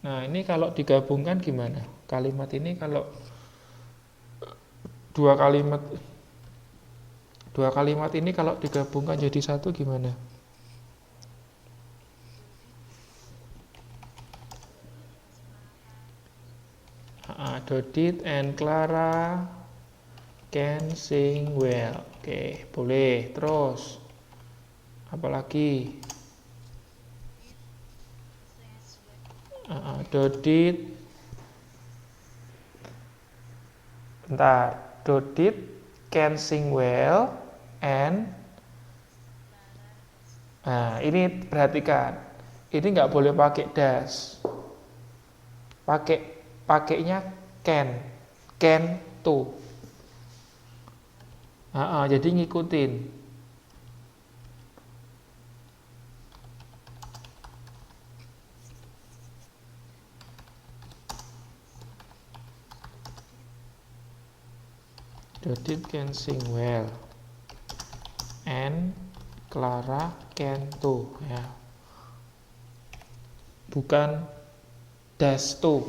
Nah, ini kalau digabungkan gimana? Kalimat ini kalau dua kalimat dua kalimat ini kalau digabungkan jadi satu gimana? Dodit and Clara can sing well. Oke, boleh. Terus apalagi? Dodit, bentar. Dodit can sing well and nah, ini perhatikan. Ini nggak boleh pakai das. Pakainya can. Can to. Jadi ngikutin. Dodit can sing well and Clara can too ya. Bukan does too.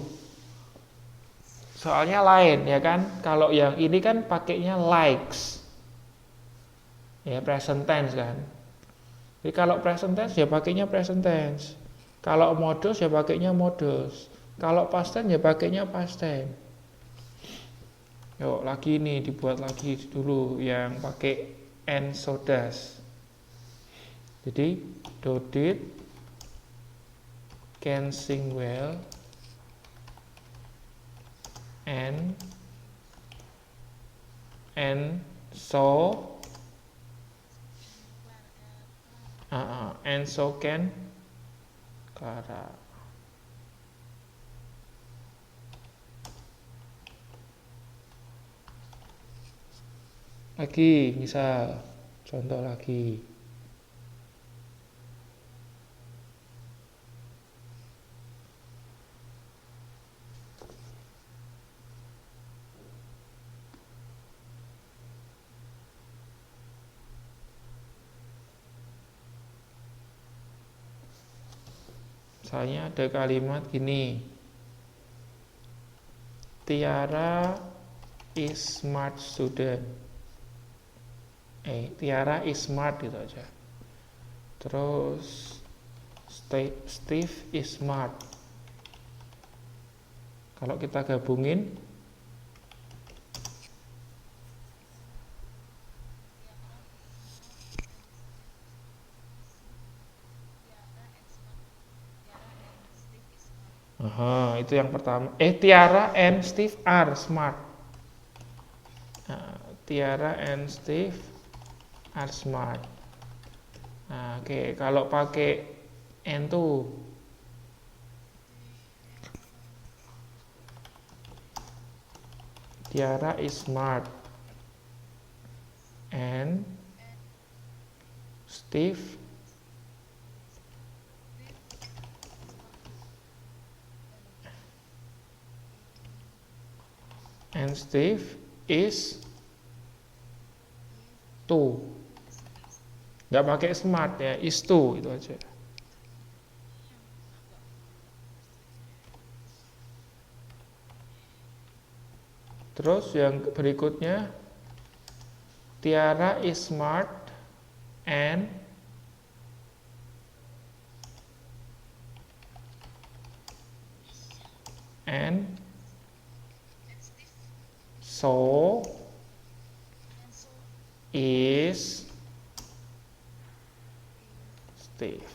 Soalnya lain ya kan. Kalau yang ini kan pakainya likes. Ya present tense kan. Jadi kalau present tense ya pakainya present tense. Kalau modus ya pakainya modus. Kalau past tense ya pakainya past tense. Yuk lagi nih dibuat lagi dulu yang pakai and so does. Jadi Dodit can sing well and so and so can Clara. Lagi misal contoh lagi. Misalnya ada kalimat gini. Tiara is smart student. Tiara is smart gitu aja. Terus Steve is smart. Kalau kita gabungin itu yang pertama. Tiara and Steve are smart. Tiara and Steve are smart. Oke. Kalau pakai and to Tiara is smart and Steve is to. Nggak pakai smart ya, is to itu aja. Terus yang berikutnya Tiara is smart and so is Steve.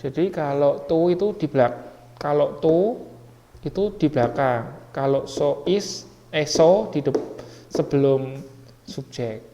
Jadi kalau to itu di belakang, kalau to itu di belakang, kalau so is so di sebelum subjek.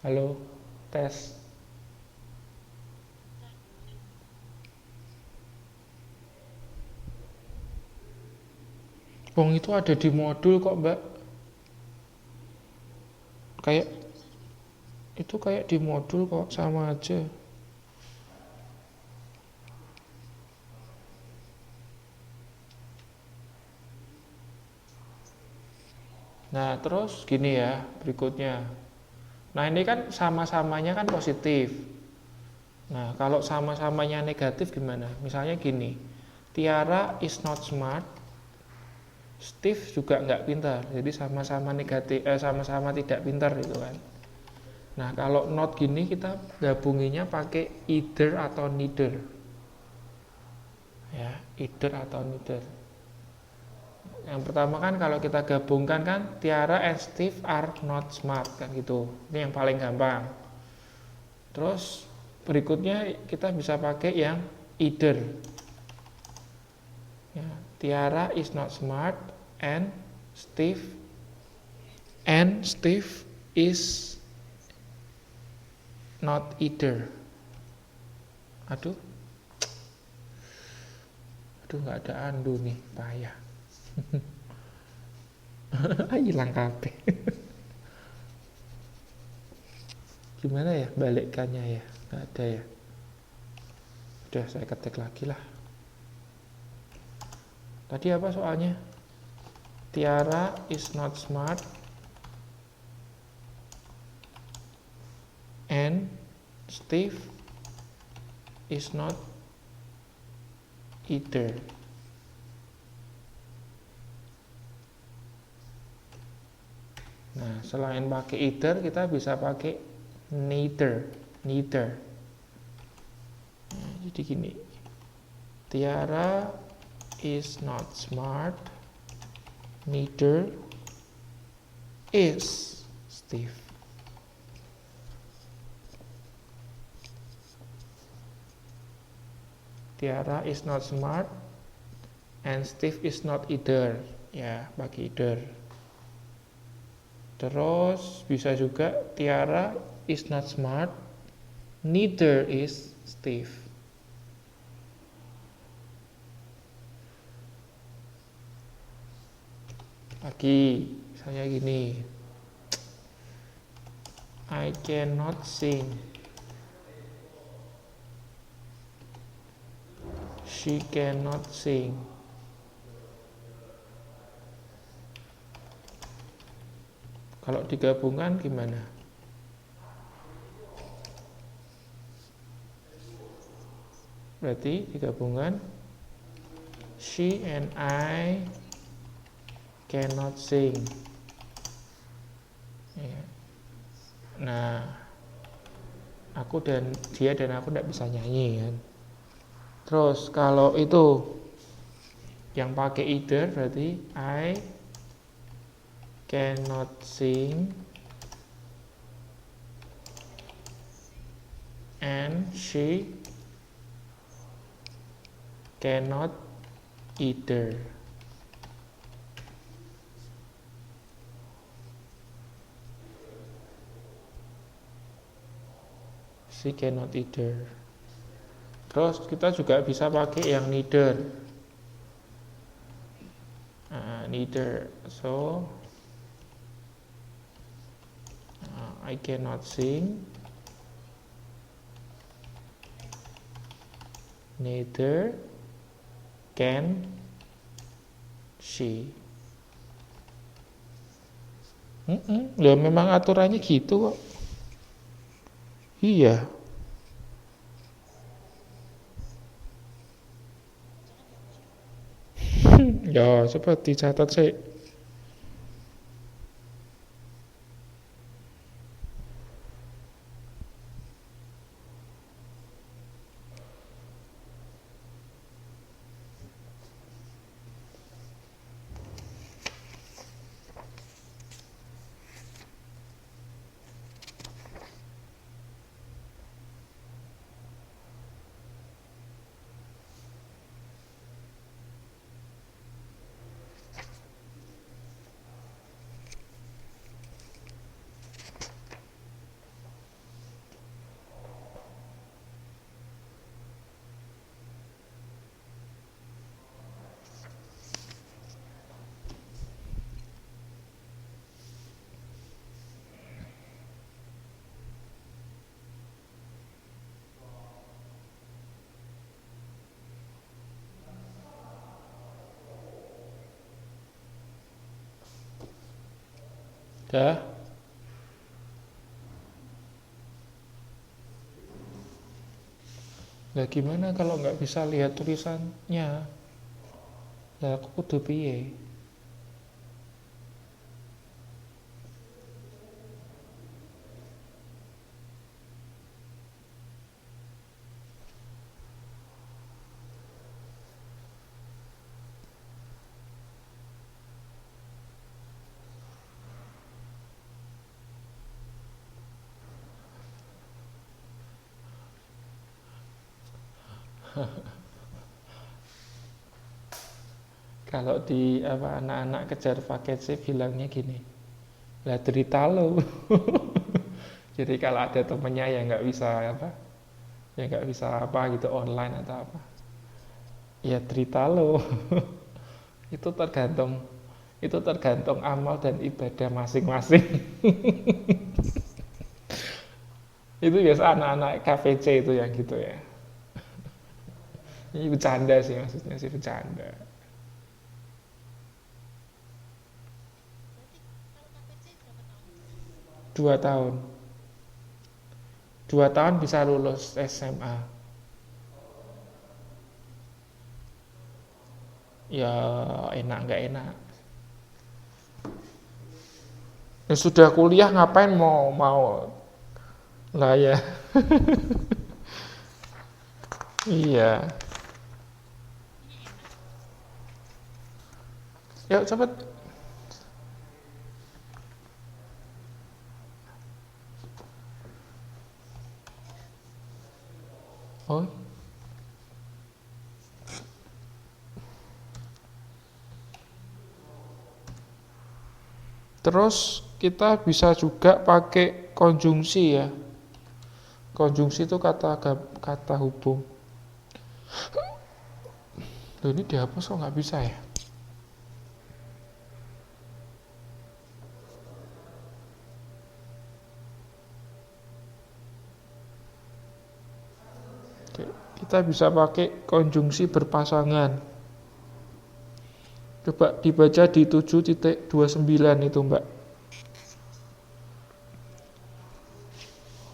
Halo, tes. Wong itu ada di modul kok, Mbak. Kayak itu kayak di modul kok, sama aja. Nah, terus gini ya, berikutnya. Nah, ini kan sama-samanya kan positif. Nah, kalau sama-samanya negatif gimana? Misalnya gini, Tiara is not smart, Steve juga nggak pintar. Jadi sama-sama negatif, sama-sama tidak pintar gitu kan. Nah, kalau not gini kita gabunginya pakai either atau neither. Ya, either atau neither. Yang pertama kan kalau kita gabungkan kan Tiara and Steve are not smart kan gitu. Ini yang paling gampang. Terus berikutnya kita bisa pakai yang either. Ya, Tiara is not smart and Steve is not either. Aduh, nggak ada andu nih, payah. Hilang kabeh. Gimana ya balikannya ya? Nggak ada ya. Udah saya ketik lagi lah. Tadi apa soalnya? Tiara is not smart and Steve is not either. Nah, selain pakai either kita bisa pakai neither. Nah, jadi gini. Tiara is not smart, neither is Steve. Tiara is not smart and Steve is not either. Ya, pakai either. Terus bisa juga Tiara is not smart, neither is Steve. Lagi, misalnya gini. I cannot sing. She cannot sing. Kalau digabungkan gimana? Berarti digabungkan she and I cannot sing. Nah, dia dan aku tidak bisa nyanyi kan. Terus kalau itu yang pakai either berarti I cannot sing and she cannot either. She cannot either. Terus kita juga bisa pakai yang neither. Neither. So I cannot sing. Neither can she. Ya memang aturannya gitu kok. Iya. Ya, seperti catat sih. Dah. Lah gimana kalau nggak bisa lihat tulisannya? Lah aku kudu piye? Kalau di apa anak-anak kejar paket C bilangnya gini, lah derita lo. Jadi kalau ada temennya yang nggak bisa apa, yang nggak bisa apa gitu online atau apa, ya derita lo. Itu tergantung itu tergantung amal dan ibadah masing-masing. Itu biasa anak-anak KPC itu yang gitu ya. Ini bercanda sih, maksudnya sih bercanda. 2 tahun. 2 tahun bisa lulus SMA. Ya enak nggak enak. Ya sudah kuliah ngapain mau lah ya. Iya. Yuk cepet. Oh. Terus kita bisa juga pakai konjungsi ya. Konjungsi itu kata hubung. Loh ini dihapus kok nggak bisa ya? Oke, kita bisa pakai konjungsi berpasangan. Coba dibaca di 7.29 itu Mbak.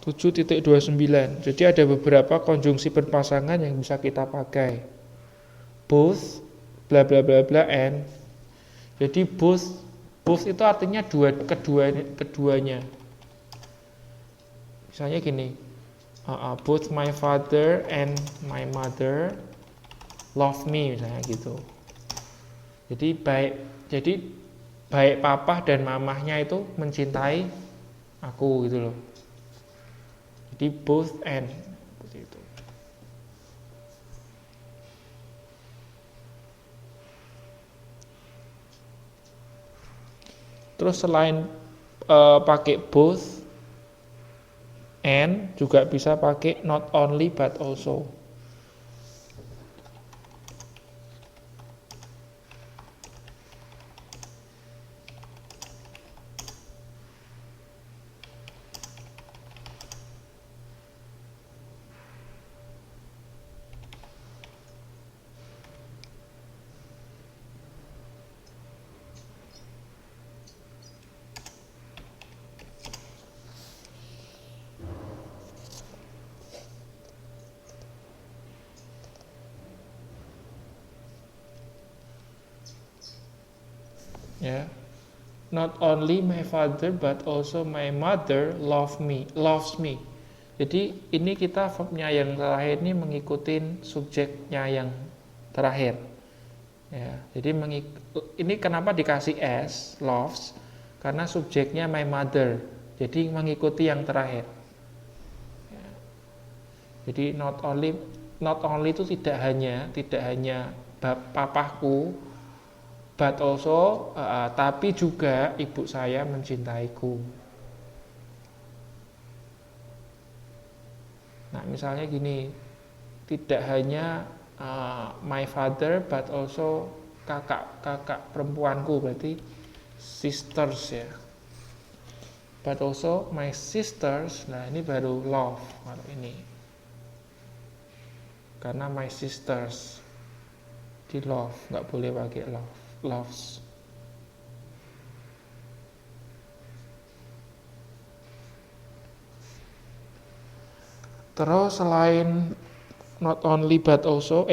7.29. Jadi ada beberapa konjungsi berpasangan yang bisa kita pakai. Both, bla bla bla bla, and. Jadi both itu artinya keduanya. Misalnya gini, both my father and my mother love me, misalnya gitu. Jadi baik papa dan mamahnya itu mencintai aku gitu loh. Jadi both and seperti itu. Terus selain pakai both and juga bisa pakai not only but also. Ya. Not only my father but also my mother loves me. Jadi ini kita verbnya yang terakhir ini mengikuti subjeknya yang terakhir. Ya, jadi ini kenapa dikasih s loves? Karena subjeknya my mother. Jadi mengikuti yang terakhir. Ya. Jadi not only itu tidak hanya papaku, but also tapi juga ibu saya mencintaiku. Nah misalnya gini, tidak hanya my father but also kakak perempuanku, berarti sisters ya. But also my sisters. Nah ini baru love kalau ini, karena my sisters di love, nggak boleh pakai loves. Terus selain not only but also,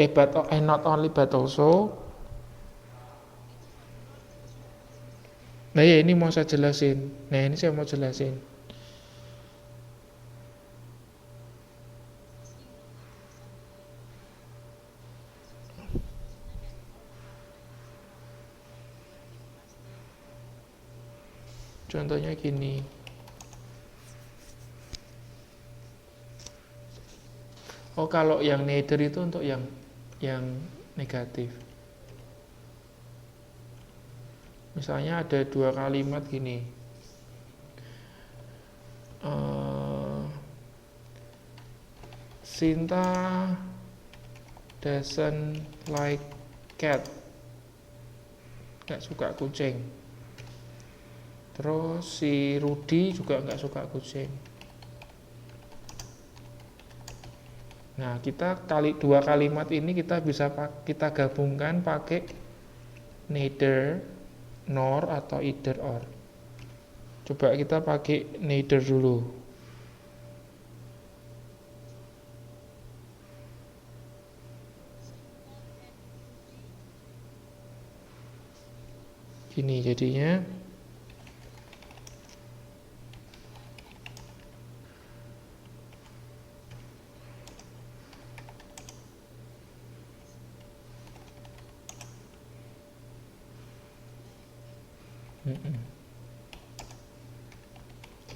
not only but also. Nah ya ini mau saya jelasin. Nah ini saya mau jelasin. Contohnya gini. Oh kalau yang neither itu untuk yang negatif. Misalnya ada dua kalimat gini. Sinta doesn't like cat. Gak suka kucing. Terus si Rudy juga gak suka kucing. Nah kita dua kalimat ini kita bisa kita gabungkan pakai neither, nor atau either or. Coba kita pakai neither dulu. Gini jadinya.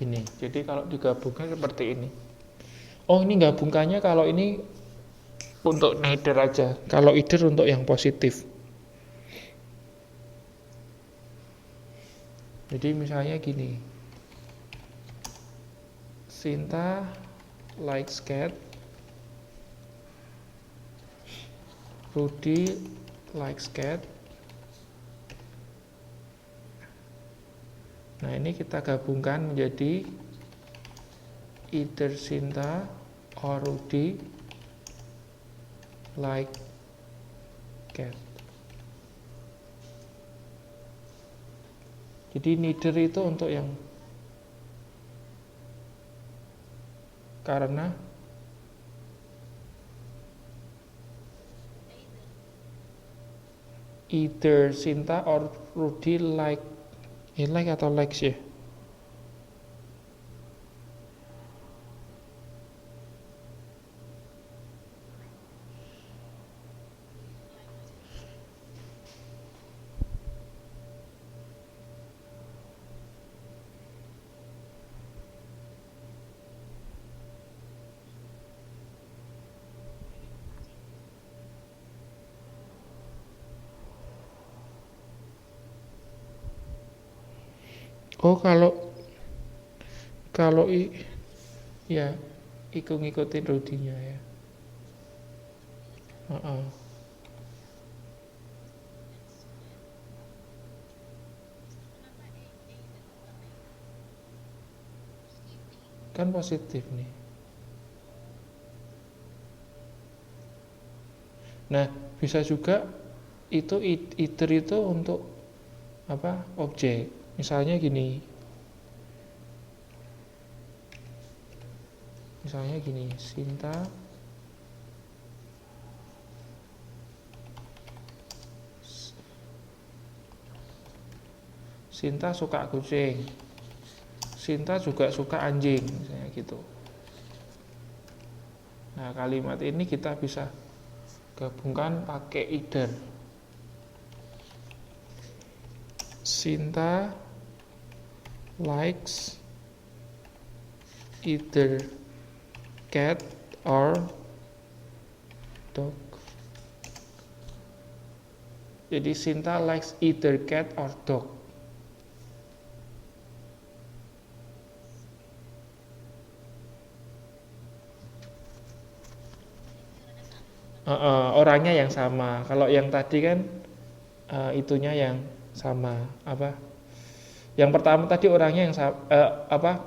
Gini, jadi kalau digabungkan seperti ini. Oh ini gabungkannya kalau ini untuk neither aja, kalau either untuk yang positif. Jadi misalnya gini, Sinta likes cat, Rudy likes cat. Nah ini kita gabungkan menjadi either Sinta or Rudy like cat. Jadi neither itu untuk yang karena either Sinta or Rudy like atau likes ya. Oh kalau ya ngikutin Rudinya ya. Kan positif nih. Nah bisa juga itu either itu untuk apa objek. Misalnya gini. Sinta suka kucing. Sinta juga suka anjing, misalnya gitu. Nah, kalimat ini kita bisa gabungkan pakai either. Sinta likes either cat or dog. Jadi Sinta likes either cat or dog. Orangnya yang sama. Kalau yang tadi kan itunya yang sama. Apa? Yang pertama tadi orangnya yang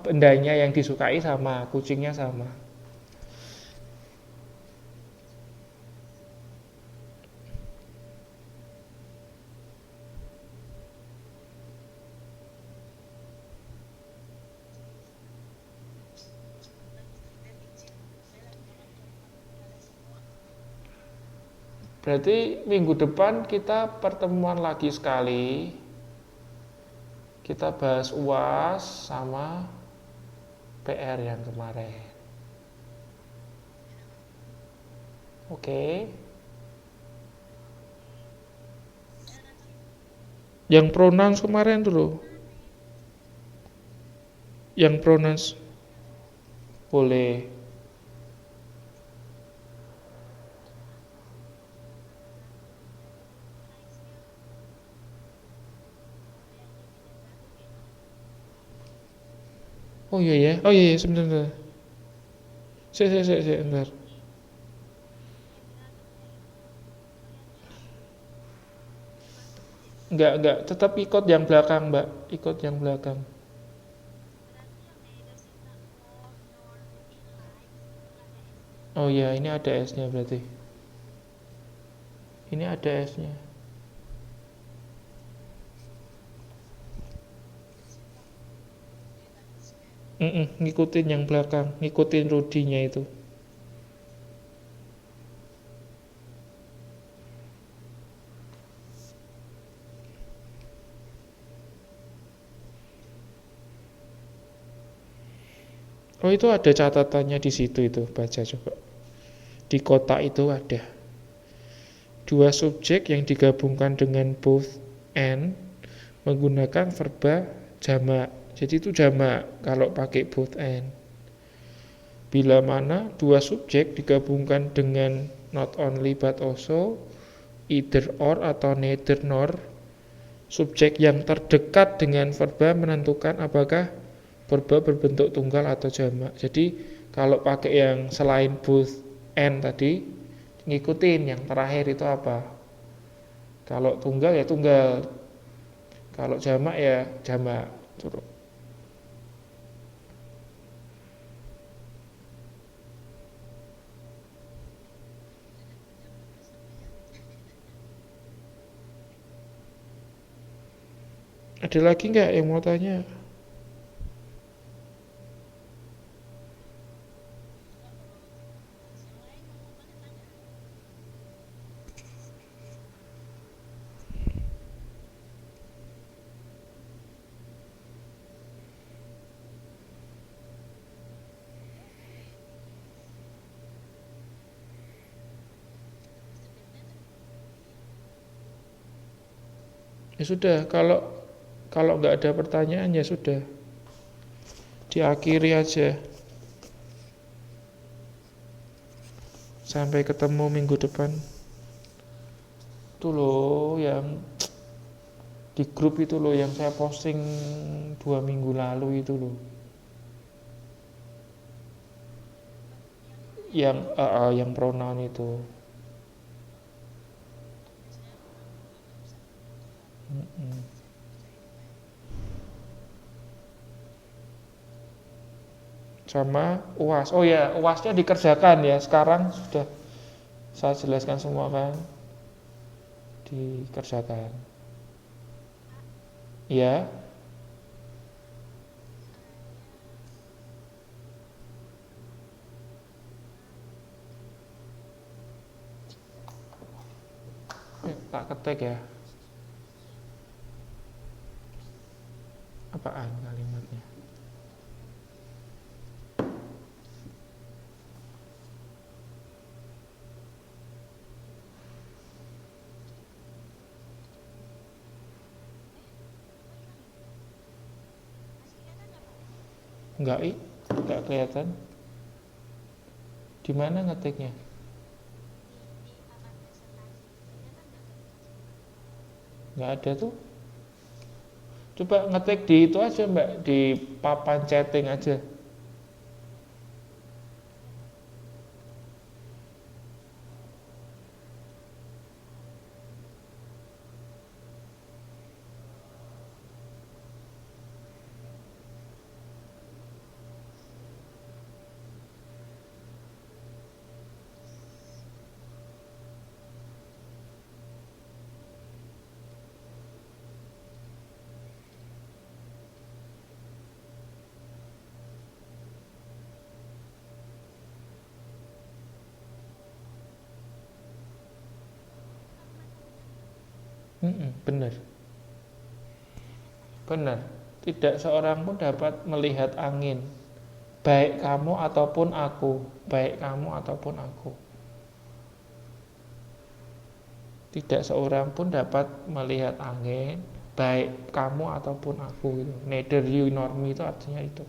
bendanya yang disukai sama, kucingnya sama. Berarti minggu depan kita pertemuan lagi sekali. Kita bahas UAS sama PR yang kemarin. Oke. Yang pronouns kemarin dulu. Yang pronouns boleh. Oh iya ya. Oh iya, iya sebentar. Sebentar. Enggak, tetap ikut yang belakang, Mbak. Ikut yang belakang. Oh iya, ini ada S-nya berarti. Ini ada S-nya. Ngikutin yang belakang, ngikutin Rudinya itu. Oh itu ada catatannya di situ itu, baca coba. Di kotak itu ada dua subjek yang digabungkan dengan both and menggunakan verba jamak. Jadi itu jamak kalau pakai both and. Bila mana dua subjek digabungkan dengan not only but also, either or atau neither nor, subjek yang terdekat dengan verba menentukan apakah verba berbentuk tunggal atau jamak. Jadi kalau pakai yang selain both and tadi, ngikutin yang terakhir itu apa. Kalau tunggal ya tunggal, kalau jamak ya jamak. Ada lagi nggak yang mau tanya? Ya sudah, kalau nggak ada pertanyaan ya sudah, diakhiri aja. Sampai ketemu minggu depan. Itu loh yang di grup itu loh yang saya posting 2 minggu lalu itu loh. Yang pronoun itu. Sama UAS. Oh ya, UASnya dikerjakan ya. Sekarang sudah saya jelaskan semua kan. Dikerjakan. Ya. Tak ketik ya. Apaan kalimatnya? Enggak kelihatan. Di mana ngetiknya? Enggak ada tuh. Coba ngetik di itu aja Mbak, di papan chatting aja. Benar, benar. Tidak seorang pun dapat melihat angin, baik kamu ataupun aku, baik kamu ataupun aku. Tidak seorang pun dapat melihat angin, baik kamu ataupun aku. Gitu. Neither you nor me itu artinya itu.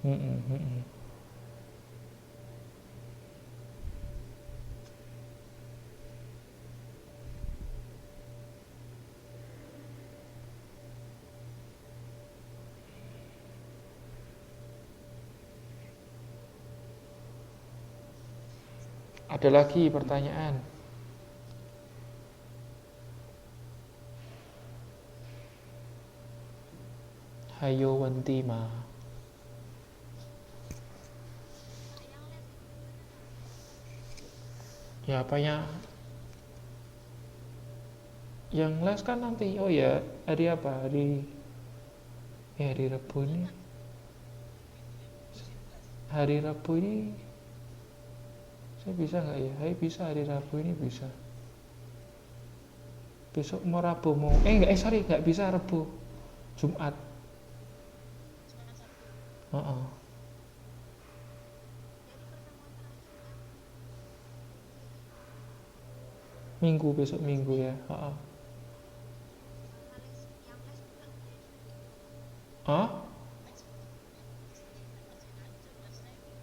Mm-mm, mm-mm. Ada lagi pertanyaan? Hayo Wentima. Ya apanya? Yang les kan nanti. Oh ya, hari apa? Hari Rabu ini. Hari Rabu ini saya bisa nggak ya? Saya bisa hari Rabu ini bisa. Besok mau Rabu mau. Sorry, nggak bisa Rabu. Jumat. Uh-uh. Minggu, besok Minggu ya. Uh-uh. Hah?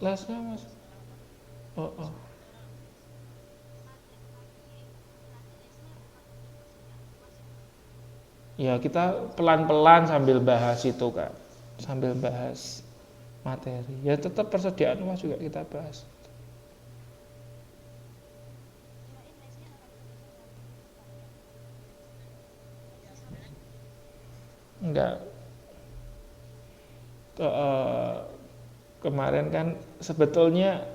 Lesnya mas? Uh-uh. Ya kita pelan-pelan sambil bahas itu kak. Sambil bahas materi. Ya tetap persediaan uang juga kita bahas. Enggak. Kemarin kan sebetulnya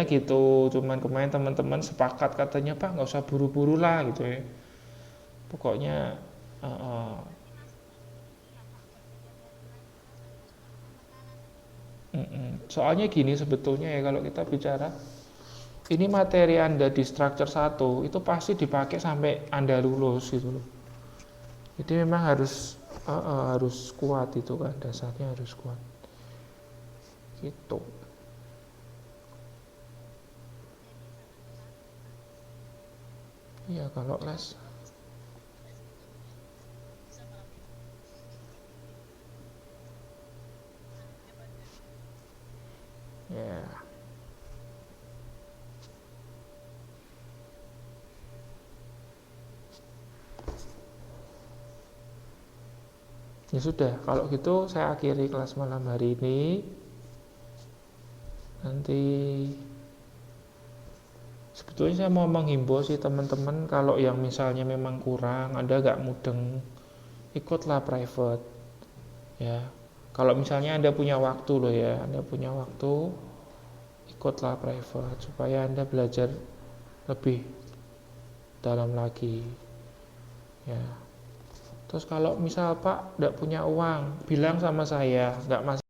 gitu. Cuman kemarin teman-teman sepakat katanya Pak nggak usah buru-buru lah gitu ya. Pokoknya uh, uh, soalnya gini sebetulnya ya kalau kita bicara ini materi Anda di structure 1 itu pasti dipakai sampai Anda lulus gitu loh. Jadi memang harus kuat itu kan dasarnya harus kuat. Gitu. Iya kalau les. Ya. Ya sudah, kalau gitu saya akhiri kelas malam hari ini. Nanti sebetulnya saya mau menghimbau sih teman-teman kalau yang misalnya memang kurang, Anda gak mudeng, ikutlah private. Ya, kalau misalnya Anda punya waktu loh ya, Anda punya waktu, ikutlah private supaya Anda belajar lebih dalam lagi. Ya. Terus kalau misal Pak tidak punya uang, bilang sama saya, nggak masalah.